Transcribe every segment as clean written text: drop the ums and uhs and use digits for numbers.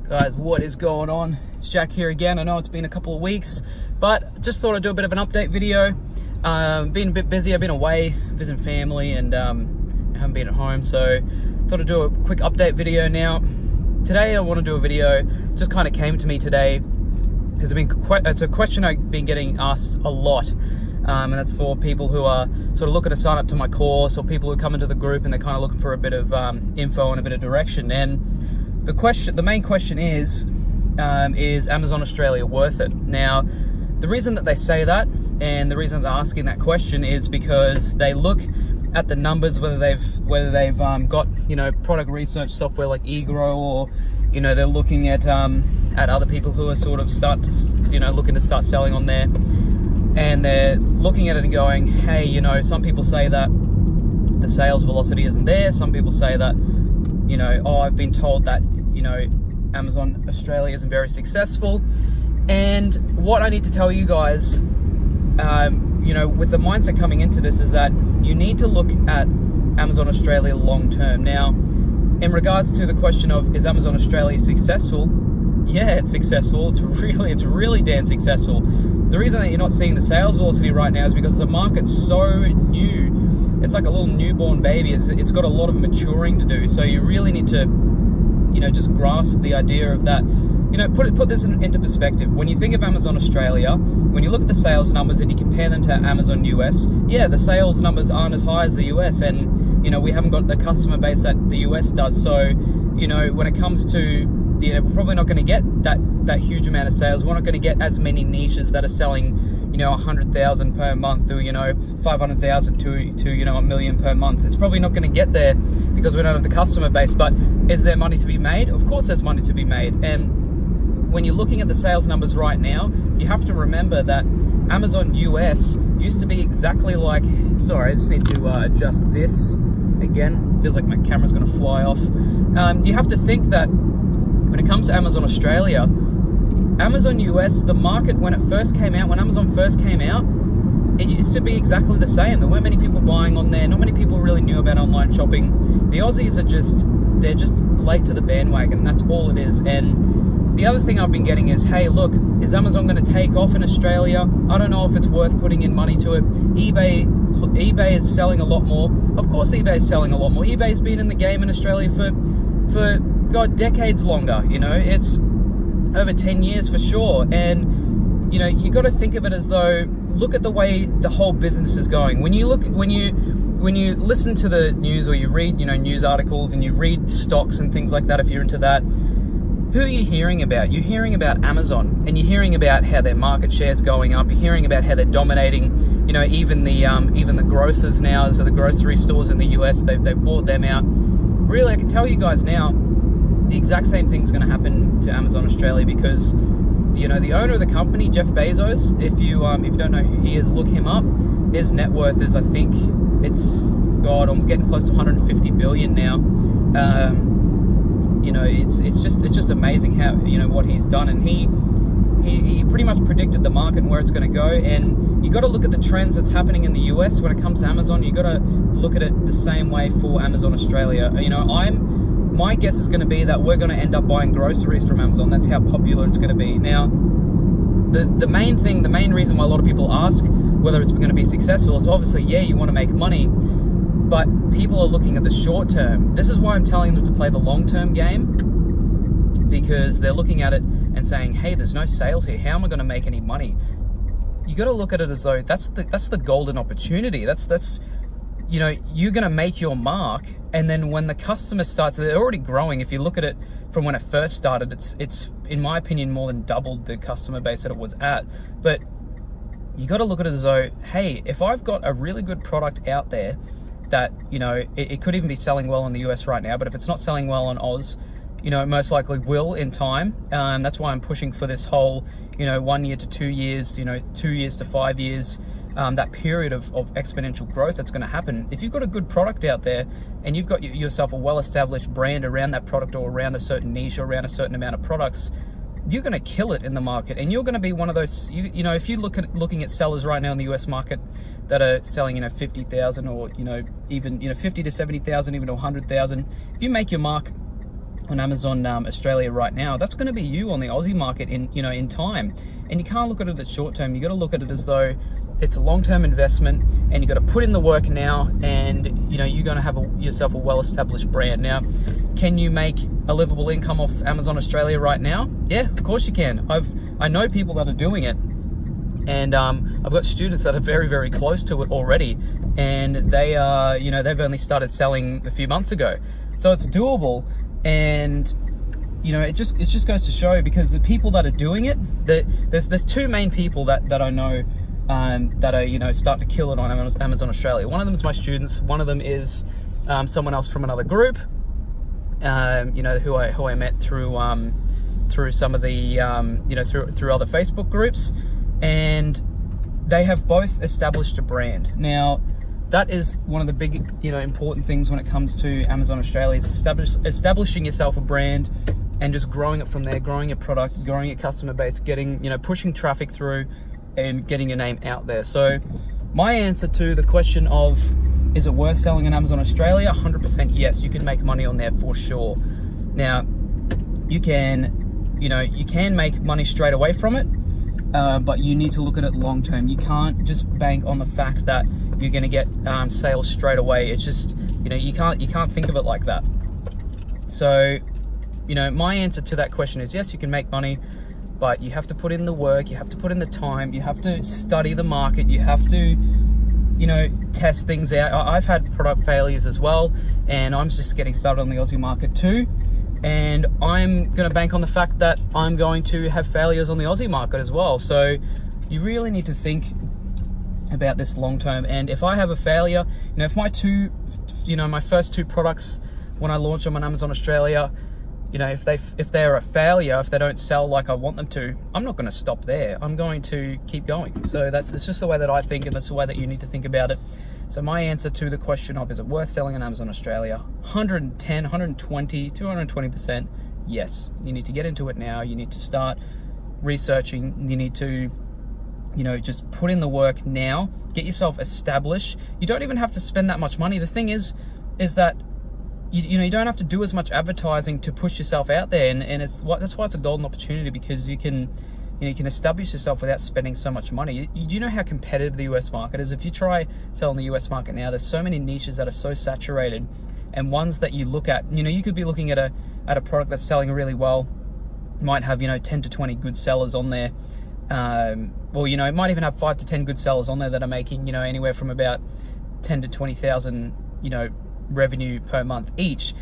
Guys, what is going on? It's Jack here again. I know it's been a couple of weeks, but just thought I'd do a bit of an update video. Been a bit busy. I've been away visiting family and I haven't been at home, so thought I'd do a quick update video now. Today I want to do a video, just kind of came to me today because it's a question I've been getting asked a lot, and that's for people who are sort of looking to sign up to my course, or people who come into the group and they're kind of looking for a bit of info and a bit of direction. And the main question is Amazon Australia worth it? Now, the reason that they say that, and the reason they're asking that question, is because they look at the numbers, whether they've got, you know, product research software like eGrow, or, you know, they're looking at other people who are sort of looking to start selling on there, and they're looking at it and going, hey, you know, some people say that the sales velocity isn't there. Some people say that, you know, oh, I've been told that, you know, Amazon Australia isn't very successful. And what I need to tell you guys, you know, with the mindset coming into this, is that you need to look at Amazon Australia long term. Now, in regards to the question of, is Amazon Australia successful? Yeah, it's successful. It's really damn successful. The reason that you're not seeing the sales velocity right now is because the market's so new. It's like a little newborn baby. It's got a lot of maturing to do. So you really need to, you know, just grasp the idea of that. You know, put this into perspective. When you think of Amazon Australia, when you look at the sales numbers and you compare them to Amazon US, yeah, the sales numbers aren't as high as the US, and, you know, we haven't got the customer base that the US does. So, you know, when it comes to, you know, we're probably not going to get that huge amount of sales. We're not going to get as many niches that are selling, you know, 100,000 per month, or, you know, 500,000 to you know, $1 million per month. It's probably not going to get there because we don't have the customer base. But is there money to be made? Of course there's money to be made. And when you're looking at the sales numbers right now, you have to remember that Amazon US used to be exactly like, sorry, I just need to adjust this again. Feels like my camera's going to fly off. You have to think that when it comes to Amazon Australia, Amazon US, the market, when Amazon first came out, it used to be exactly the same. There weren't many people buying on there. Not many people really knew about online shopping. The Aussies they're just late to the bandwagon. That's all it is. And the other thing I've been getting is, hey, look, is Amazon going to take off in Australia? I don't know if it's worth putting in money to it. eBay is selling a lot more. Of course eBay is selling a lot more. eBay's been in the game in Australia for God, decades longer. You know, it's over 10 years for sure. And, you know, you got to think of it as though, look at the way the whole business is going. When you listen to the news, or you read, you know, news articles, and you read stocks and things like that, if you're into that, who are you hearing about? You're hearing about Amazon, and you're hearing about how their market share is going up. You're hearing about how they're dominating, you know, even the grocers now, so the grocery stores in the US, they've bought them out. Really, I can tell you guys now, the exact same thing's going to happen to Amazon Australia, because, you know, the owner of the company, Jeff Bezos, if you don't know who he is, look him up. His net worth is, I think, I'm getting close to 150 billion now. You know, it's just amazing how, you know, what he's done, and he pretty much predicted the market and where it's going to go. And you got to look at the trends that's happening in the US when it comes to Amazon. You got to look at it the same way for Amazon Australia. You know, my guess is going to be that we're going to end up buying groceries from Amazon. That's how popular it's going to be. Now, the main reason why a lot of people ask whether it's going to be successful is obviously, yeah, you want to make money, but people are looking at the short term. This is why I'm telling them to play the long-term game, because they're looking at it and saying, hey, there's no sales here. How am I going to make any money? You got to look at it as though that's the golden opportunity. That's you know, you're going to make your mark, and then when the customer starts, they're already growing. If you look at it from when it first started, it's in my opinion more than doubled the customer base that it was at. But you got to look at it as though, hey, if I've got a really good product out there that, you know, it could even be selling well in the US right now, but if it's not selling well on Oz, you know, it most likely will in time. That's why I'm pushing for this whole, you know, 1 year to 2 years, you know, 2 years to 5 years, that period of exponential growth that's going to happen. If you've got a good product out there and you've got yourself a well-established brand around that product, or around a certain niche, or around a certain amount of products, you're going to kill it in the market. And you're going to be one of those, you know, if you're looking at sellers right now in the US market that are selling, you know, 50,000, or, you know, even, you know, 50 to 70,000, even to 100,000, if you make your mark on Amazon Australia right now, that's going to be you on the Aussie market in time. And you can't look at it as short term. You got to look at it as though it's a long-term investment, and you got to put in the work now, and you're going to have yourself a well-established brand. Now, can you make a livable income off Amazon Australia right now? Yeah, of course you can. I know people that are doing it, and I've got students that are very, very close to it already, and they are, they've only started selling a few months ago. So it's doable, and it just goes to show, because the people that are doing it, there's two main people that I know that are starting to kill it on Amazon Australia. One of them is my students. One of them is someone else from another group, who I met through some of the through other Facebook groups, and they have both established a brand. Now, that is one of the big important things when it comes to Amazon Australia, is establishing yourself a brand and just growing it from there, growing your product, growing your customer base, getting pushing traffic through, and getting your name out there. So my answer to the question of, is it worth selling on Amazon Australia? 100% yes, you can make money on there for sure. Now, you can make money straight away from it, but you need to look at it long term. You can't just bank on the fact that you're going to get sales straight away. It's just, you can't think of it like that. So, my answer to that question is yes, you can make money, but you have to put in the work, you have to put in the time, you have to study the market, you have to, test things out. I've had product failures as well, and I'm just getting started on the Aussie market too. And I'm going to bank on the fact that I'm going to have failures on the Aussie market as well. So you really need to think about this long term. And if I have a failure, if my first two products, when I launch them on Amazon Australia, if they're a failure, if they don't sell like I want them to, I'm not going to stop there. I'm going to keep going. So that's just the way that I think, and that's the way that you need to think about it. So my answer to the question of, is it worth selling on Amazon Australia? 110, 120, 220%, yes. You need to get into it now. You need to start researching. You need to, just put in the work now. Get yourself established. You don't even have to spend that much money. The thing is that you don't have to do as much advertising to push yourself out there, and that's why it's a golden opportunity, because you can establish yourself without spending so much money. You know how competitive the US market is. If you try selling the US market now, there's so many niches that are so saturated, and ones that you look at, you could be looking at a product that's selling really well, might have 10 to 20 good sellers on there, or it might even have 5 to 10 good sellers on there that are making anywhere from about 10 to 20,000 revenue per month each.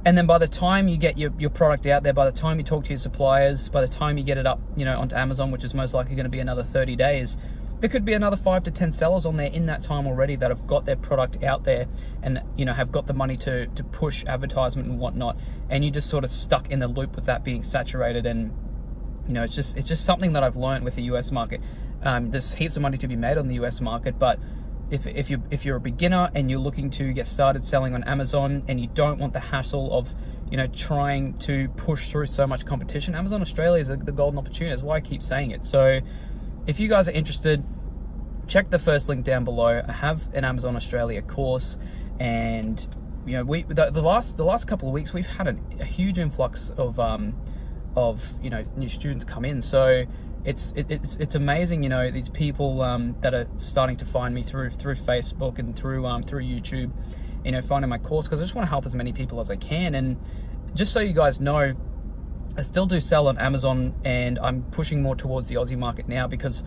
And then by the time you get your product out there, by the time you talk to your suppliers, by the time you get it up onto Amazon, which is most likely going to be another 30 days, there could be another 5 to 10 sellers on there in that time already that have got their product out there, and have got the money to push advertisement and whatnot, and you just sort of stuck in the loop with that being saturated. And it's just something that I've learned with the US market. There's heaps of money to be made on the US market, but if you're a beginner and you're looking to get started selling on Amazon, and you don't want the hassle of trying to push through so much competition, Amazon Australia is the golden opportunity. That's why I keep saying it. So if you guys are interested, check the first link down below. I have an Amazon Australia course, and the last couple of weeks we've had a huge influx of new students come in. So it's amazing, these people that are starting to find me through Facebook and through YouTube, finding my course, because I just want to help as many people as I can. And just so you guys know, I still do sell on Amazon, and I'm pushing more towards the Aussie market now, because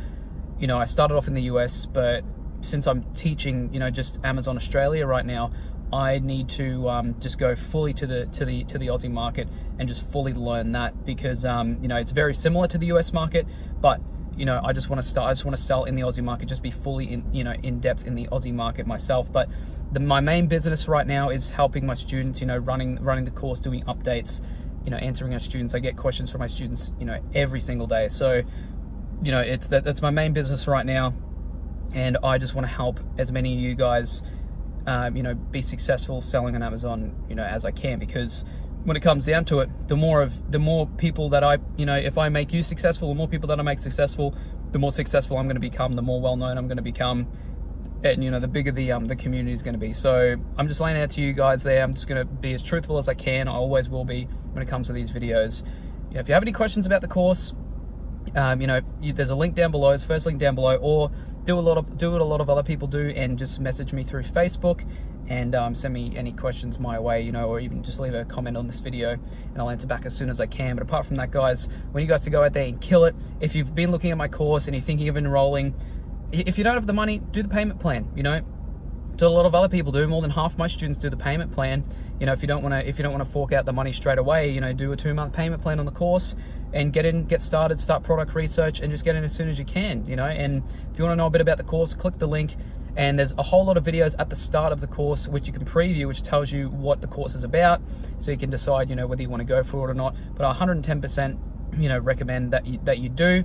I started off in the US, but since I'm teaching just Amazon Australia right now, I need to just go fully to the Aussie market and just fully learn that, because it's very similar to the US market, but I just want to sell in the Aussie market, just be fully in depth in the Aussie market myself. But my main business right now is helping my students, running the course, doing updates, answering our students. I get questions from my students every single day. So that's my main business right now, and I just want to help as many of you guys be successful selling on Amazon, as I can, because when it comes down to it, the more people that I, if I make you successful, the more people that I make successful, the more successful I'm going to become, the more well-known I'm going to become, and you know, the bigger the community is going to be. So I'm just laying out to you guys there. I'm just going to be as truthful as I can. I always will be when it comes to these videos. You know, if you have any questions about the course, you know, there's a link down below. It's the first link down below, or do what a lot of other people do and just message me through Facebook and send me any questions my way, you know, or even just leave a comment on this video and I'll answer back as soon as I can. But apart from that, guys, I want you guys to go out there and kill it. If you've been looking at my course and you're thinking of enrolling, if you don't have the money, do the payment plan. You know, do a lot of other people do. More than half my students do the payment plan. You know, if you don't want to fork out the money straight away, you know, do a 2-month payment plan on the course and get started, start product research, and just get in as soon as you can. You know, and if you want to know a bit about the course, click the link. And there's a whole lot of videos at the start of the course which you can preview, which tells you what the course is about, so you can decide, you know, whether you want to go for it or not. But I 110%, you know, recommend that you do,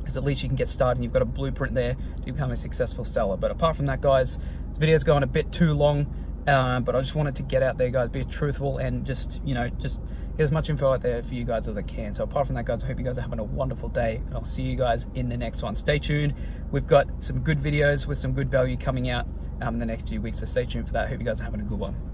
because at least you can get started and you've got a blueprint there to become a successful seller. But apart from that, guys, this video's going a bit too long, but I just wanted to get out there, guys, be truthful, and just, you know, just get as much info out there for you guys as I can. So apart from that, guys, I hope you guys are having a wonderful day, and I'll see you guys in the next one. Stay tuned. We've got some good videos with some good value coming out in the next few weeks, so stay tuned for that. I hope you guys are having a good one.